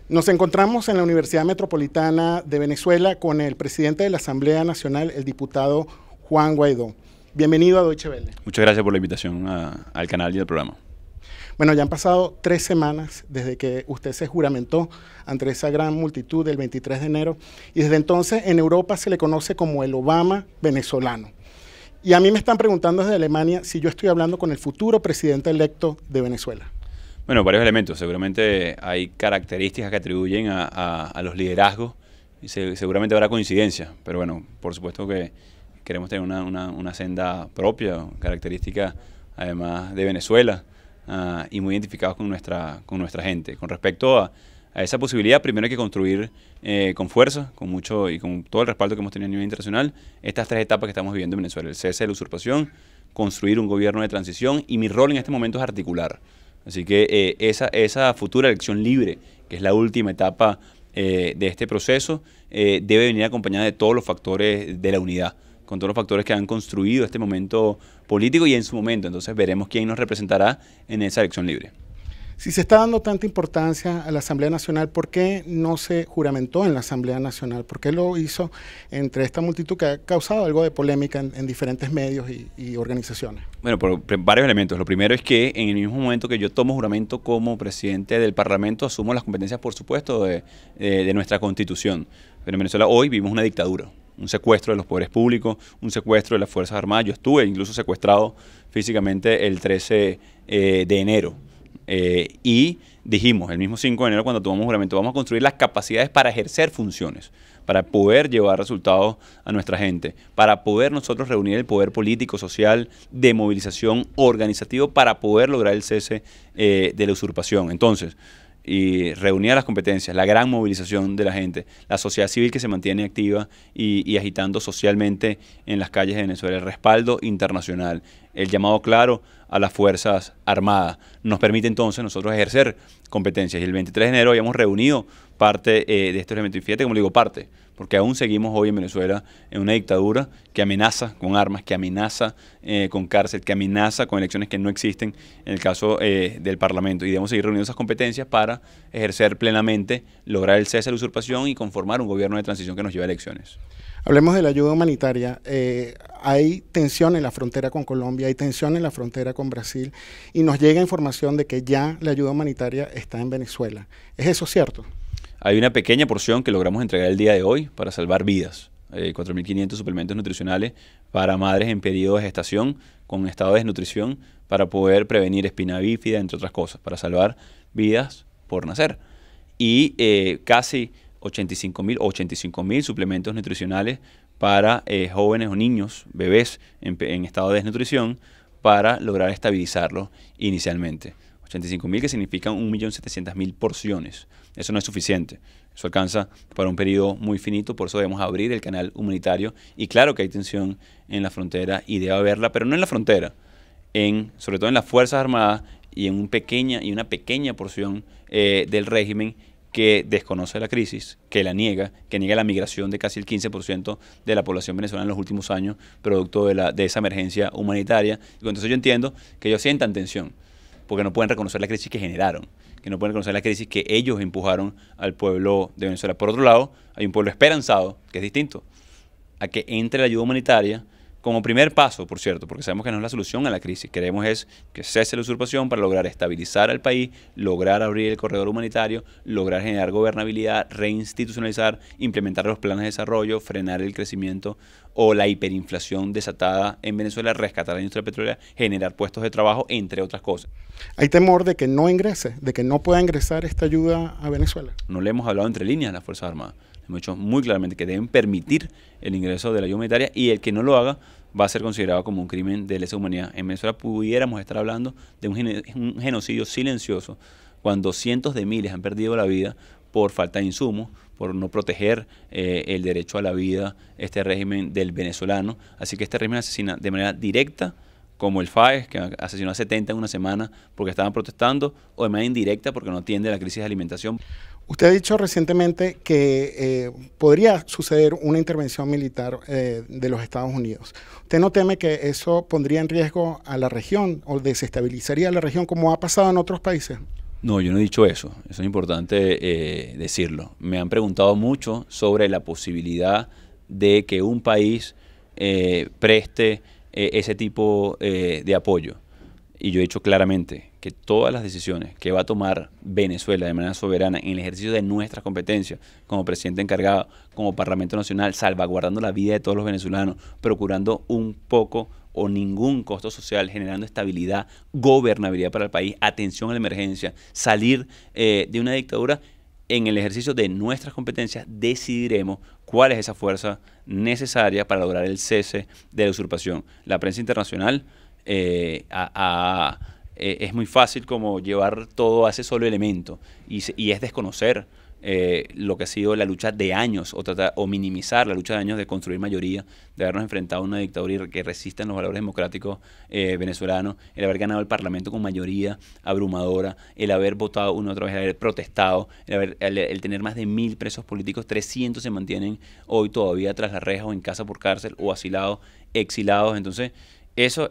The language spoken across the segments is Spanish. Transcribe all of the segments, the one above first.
Nos encontramos en la Universidad Metropolitana de Venezuela con el presidente de la Asamblea Nacional, el diputado Juan Guaidó. Bienvenido a Deutsche Welle. Muchas gracias por la invitación al canal y al programa. Bueno, ya han pasado 3 semanas desde que usted se juramentó ante esa gran multitud del 23 de enero y desde entonces en Europa se le conoce como el Obama venezolano. Y a mí me están preguntando desde Alemania si yo estoy hablando con el futuro presidente electo de Venezuela. Bueno, varios elementos. Seguramente hay características que atribuyen a los liderazgos y seguramente habrá coincidencia. Pero bueno, por supuesto que queremos tener una senda propia, característica además de Venezuela y muy identificados con nuestra gente. Con respecto a esa posibilidad, primero hay que construir con fuerza, con mucho y con todo el respaldo que hemos tenido a nivel internacional, estas 3 etapas que estamos viviendo en Venezuela: el cese de la usurpación, construir un gobierno de transición, y mi rol en este momento es articular. Así que esa futura elección libre, que es la última etapa de este proceso, debe venir acompañada de todos los factores de la unidad, con todos los factores que han construido este momento político y en su momento. Entonces veremos quién nos representará en esa elección libre. Si se está dando tanta importancia a la Asamblea Nacional, ¿por qué no se juramentó en la Asamblea Nacional? ¿Por qué lo hizo entre esta multitud que ha causado algo de polémica en diferentes medios y organizaciones? Bueno, por varios elementos. Lo primero es que en el mismo momento que yo tomo juramento como presidente del Parlamento, asumo las competencias, por supuesto, de nuestra Constitución. Pero en Venezuela hoy vivimos una dictadura, un secuestro de los poderes públicos, un secuestro de las Fuerzas Armadas. Yo estuve incluso secuestrado físicamente el 13 de enero. Y dijimos, el mismo 5 de enero, cuando tomamos juramento, vamos a construir las capacidades para ejercer funciones, para poder llevar resultados a nuestra gente, para poder nosotros reunir el poder político, social, de movilización organizativo, para poder lograr el cese de la usurpación. Entonces, y reunir las competencias, la gran movilización de la gente, la sociedad civil que se mantiene activa y agitando socialmente en las calles de Venezuela, el respaldo internacional, el llamado claro a las Fuerzas Armadas, nos permite entonces nosotros ejercer competencias. Y el 23 de enero habíamos reunido parte de estos elementos. Y fíjate cómo digo parte, porque aún seguimos hoy en Venezuela en una dictadura que amenaza con armas, que amenaza con cárcel, que amenaza con elecciones que no existen en el caso del Parlamento. Y debemos seguir reuniendo esas competencias para ejercer plenamente, lograr el cese de la usurpación y conformar un gobierno de transición que nos lleve a elecciones. Hablemos de la ayuda humanitaria. Hay tensión en la frontera con Colombia, hay tensión en la frontera con Brasil y nos llega información de que ya la ayuda humanitaria está en Venezuela. ¿Es eso cierto? Hay una pequeña porción que logramos entregar el día de hoy para salvar vidas. 4.500 suplementos nutricionales para madres en periodo de gestación con estado de desnutrición para poder prevenir espina bífida, entre otras cosas, para salvar vidas por nacer. Y casi 85.000 suplementos nutricionales para jóvenes o niños, bebés en estado de desnutrición, para lograr estabilizarlos inicialmente. 85.000 que significan 1.700.000 porciones. Eso no es suficiente. Eso alcanza para un periodo muy finito, por eso debemos abrir el canal humanitario. Y claro que hay tensión en la frontera y debe haberla, pero no en la frontera, sobre todo en las Fuerzas Armadas y en una pequeña porción del régimen que desconoce la crisis, que la niega, que niega la migración de casi el 15% de la población venezolana en los últimos años, producto de esa emergencia humanitaria. Y entonces yo entiendo que ellos sientan tensión, porque no pueden reconocer la crisis que generaron, que no pueden reconocer la crisis que ellos empujaron al pueblo de Venezuela. Por otro lado, hay un pueblo esperanzado, que es distinto, a que entre la ayuda humanitaria como primer paso, por cierto, porque sabemos que no es la solución a la crisis. Queremos es que cese la usurpación para lograr estabilizar al país, lograr abrir el corredor humanitario, lograr generar gobernabilidad, reinstitucionalizar, implementar los planes de desarrollo, frenar el crecimiento o la hiperinflación desatada en Venezuela, rescatar la industria petrolera, generar puestos de trabajo, entre otras cosas. ¿Hay temor de que no ingrese, de que no pueda ingresar esta ayuda a Venezuela? No le hemos hablado entre líneas a las Fuerzas Armadas. Hemos dicho muy claramente que deben permitir el ingreso de la ayuda humanitaria y el que no lo haga va a ser considerado como un crimen de lesa humanidad. En Venezuela pudiéramos estar hablando de un genocidio silencioso cuando cientos de miles han perdido la vida por falta de insumos, por no proteger el derecho a la vida, este régimen del venezolano. Así que este régimen asesina de manera directa, como el FAES, que asesinó a 70 en una semana porque estaban protestando, o de manera indirecta porque no atiende la crisis de alimentación. Usted ha dicho recientemente que podría suceder una intervención militar de los Estados Unidos. ¿Usted no teme que eso pondría en riesgo a la región o desestabilizaría la región como ha pasado en otros países? No, yo no he dicho eso. Eso es importante decirlo. Me han preguntado mucho sobre la posibilidad de que un país preste ese tipo de apoyo. Y yo he dicho claramente que todas las decisiones que va a tomar Venezuela de manera soberana en el ejercicio de nuestras competencias, como presidente encargado, como Parlamento Nacional, salvaguardando la vida de todos los venezolanos, procurando un poco o ningún costo social, generando estabilidad, gobernabilidad para el país, atención a la emergencia, salir de una dictadura, en el ejercicio de nuestras competencias decidiremos cuál es esa fuerza necesaria para lograr el cese de la usurpación. La prensa internacional es muy fácil como llevar todo a ese solo elemento y es desconocer lo que ha sido la lucha de años o minimizar la lucha de años de construir mayoría, de habernos enfrentado a una dictadura que resista en los valores democráticos venezolanos, el haber ganado el Parlamento con mayoría abrumadora, el haber votado una y otra vez, el haber protestado, el tener más de 1000 presos políticos, 300 se mantienen hoy todavía tras las rejas o en casa por cárcel o asilados, exilados. Entonces, eso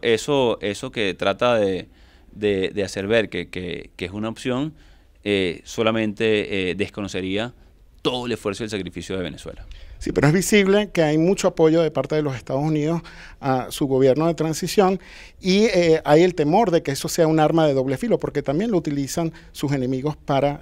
que trata de hacer ver que es una opción, solamente desconocería todo el esfuerzo y el sacrificio de Venezuela. Sí, pero es visible que hay mucho apoyo de parte de los Estados Unidos a su gobierno de transición y hay el temor de que eso sea un arma de doble filo, porque también lo utilizan sus enemigos para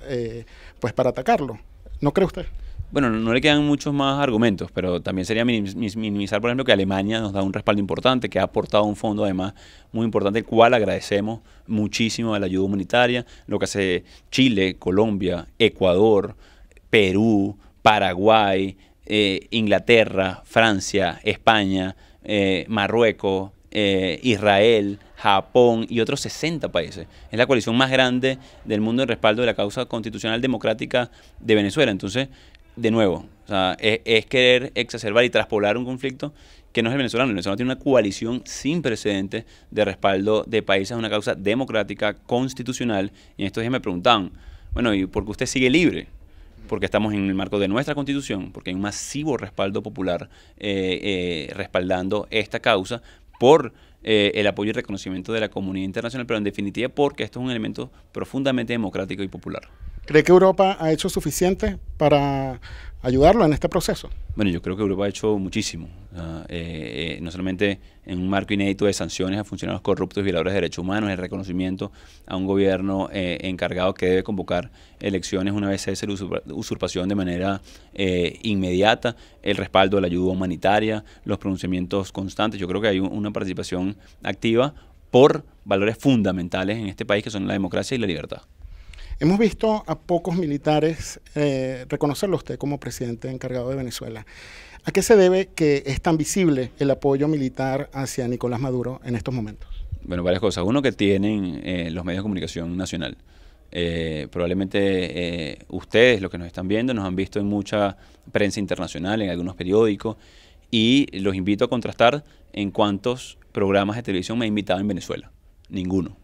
atacarlo. ¿No cree usted? Bueno, no le quedan muchos más argumentos, pero también sería minimizar, por ejemplo, que Alemania nos da un respaldo importante, que ha aportado un fondo además muy importante, el cual agradecemos muchísimo a la ayuda humanitaria, lo que hace Chile, Colombia, Ecuador, Perú, Paraguay, Inglaterra, Francia, España, Marruecos, Israel, Japón y otros 60 países. Es la coalición más grande del mundo en respaldo de la causa constitucional democrática de Venezuela. Entonces, de nuevo, o sea, es querer exacerbar y traspolar un conflicto que no es el venezolano. El venezolano tiene una coalición sin precedentes de respaldo de países a una causa democrática, constitucional. Y en estos días me preguntaban, bueno, ¿y por qué usted sigue libre? Porque estamos en el marco de nuestra Constitución, porque hay un masivo respaldo popular respaldando esta causa por el apoyo y reconocimiento de la comunidad internacional, pero en definitiva porque esto es un elemento profundamente democrático y popular. ¿Cree que Europa ha hecho suficiente para ayudarlo en este proceso? Bueno, yo creo que Europa ha hecho muchísimo, no solamente en un marco inédito de sanciones a funcionarios corruptos y violadores de derechos humanos, el reconocimiento a un gobierno encargado que debe convocar elecciones una vez cese la usurpación de manera inmediata, el respaldo de la ayuda humanitaria, los pronunciamientos constantes. Yo creo que hay una participación activa por valores fundamentales en este país que son la democracia y la libertad. Hemos visto a pocos militares reconocerlo a usted como presidente encargado de Venezuela. ¿A qué se debe que es tan visible el apoyo militar hacia Nicolás Maduro en estos momentos? Bueno, varias cosas. Uno, que tienen los medios de comunicación nacional. Probablemente ustedes, los que nos están viendo, nos han visto en mucha prensa internacional, en algunos periódicos, y los invito a contrastar en cuántos programas de televisión me han invitado en Venezuela. Ninguno.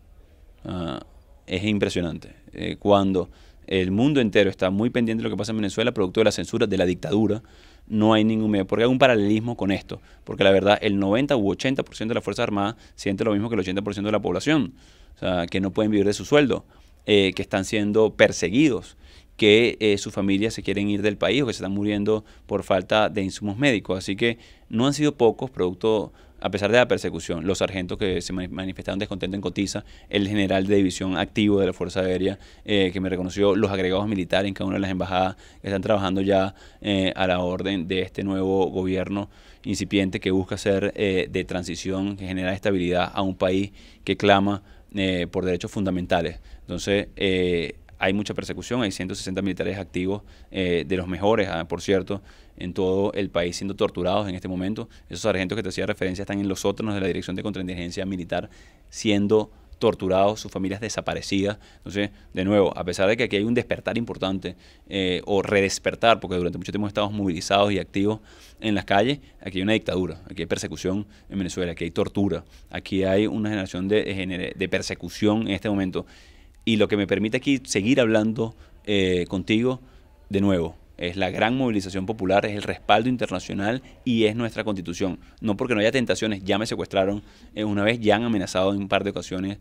Es impresionante. Cuando el mundo entero está muy pendiente de lo que pasa en Venezuela, producto de la censura, de la dictadura, no hay ningún medio. Porque hay un paralelismo con esto. Porque la verdad, el 90 u 80% de las Fuerzas Armadas siente lo mismo que el 80% de la población. O sea, que no pueden vivir de su sueldo, que están siendo perseguidos, que sus familias se quieren ir del país o que se están muriendo por falta de insumos médicos. Así que no han sido pocos, producto, a pesar de la persecución, los sargentos que se manifestaron descontentos en Cotiza, el general de división activo de la Fuerza Aérea que me reconoció, los agregados militares en cada una de las embajadas que están trabajando ya a la orden de este nuevo gobierno incipiente que busca ser de transición, que genera estabilidad a un país que clama por derechos fundamentales. Entonces, hay mucha persecución, hay 160 militares activos, de los mejores, por cierto, en todo el país siendo torturados en este momento. Esos sargentos que te hacía referencia están en los sótanos de la Dirección de Contrainteligencia Militar siendo torturados, sus familias desaparecidas. Entonces, de nuevo, a pesar de que aquí hay un despertar importante o redespertar, porque durante mucho tiempo estamos movilizados y activos en las calles, aquí hay una dictadura, aquí hay persecución en Venezuela, aquí hay tortura, aquí hay una generación de persecución en este momento. Y lo que me permite aquí seguir hablando contigo, de nuevo, es la gran movilización popular, es el respaldo internacional y es nuestra constitución. No porque no haya tentaciones, ya me secuestraron una vez, ya han amenazado en un par de ocasiones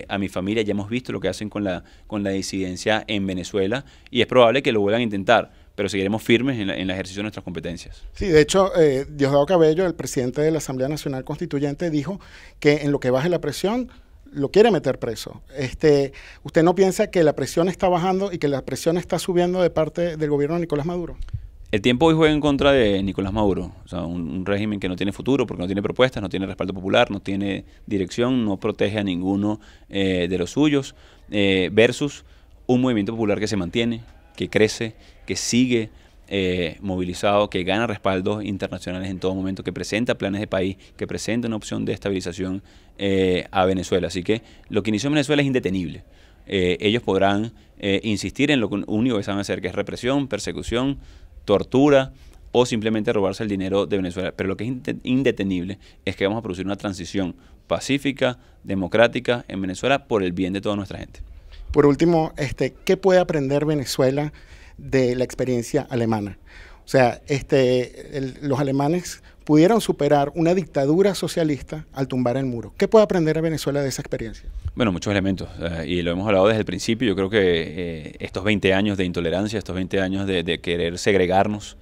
a mi familia, ya hemos visto lo que hacen con la disidencia en Venezuela y es probable que lo vuelvan a intentar, pero seguiremos firmes en el ejercicio de nuestras competencias. Sí, de hecho, Diosdado Cabello, el presidente de la Asamblea Nacional Constituyente, dijo que en lo que baje la presión, lo quiere meter preso. ¿Usted no piensa que la presión está bajando y que la presión está subiendo de parte del gobierno de Nicolás Maduro? El tiempo hoy juega en contra de Nicolás Maduro, o sea, un régimen que no tiene futuro porque no tiene propuestas, no tiene respaldo popular, no tiene dirección, no protege a ninguno de los suyos, versus un movimiento popular que se mantiene, que crece, que sigue movilizado, que gana respaldos internacionales en todo momento, que presenta planes de país, que presenta una opción de estabilización a Venezuela. Así que lo que inició en Venezuela es indetenible. Ellos podrán insistir en lo único que saben hacer, que es represión, persecución, tortura o simplemente robarse el dinero de Venezuela. Pero lo que es indetenible es que vamos a producir una transición pacífica, democrática en Venezuela por el bien de toda nuestra gente. Por último, ¿qué puede aprender Venezuela de la experiencia alemana? O sea, los alemanes pudieron superar una dictadura socialista al tumbar el muro. ¿Qué puede aprender Venezuela de esa experiencia? Bueno, muchos elementos, y lo hemos hablado desde el principio. Yo creo que estos 20 años de intolerancia, estos 20 años de querer segregarnos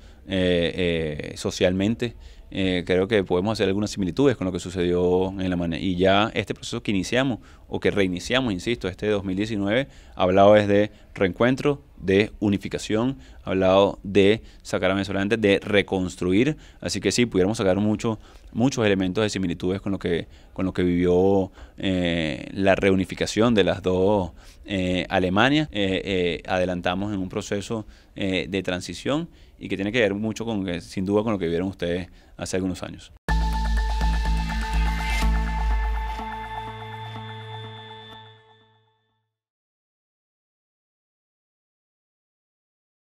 socialmente, creo que podemos hacer algunas similitudes con lo que sucedió en Alemania. Y ya este proceso que iniciamos, o que reiniciamos, insisto, 2019, ha hablado desde reencuentro, de unificación, ha hablado de sacar a Venezuela adelante, de reconstruir. Así que sí, pudiéramos sacar muchos elementos de similitudes con lo que vivió la reunificación de las dos Alemanias. Adelantamos en un proceso de transición y que tiene que ver mucho sin duda con lo que vieron ustedes hace algunos años.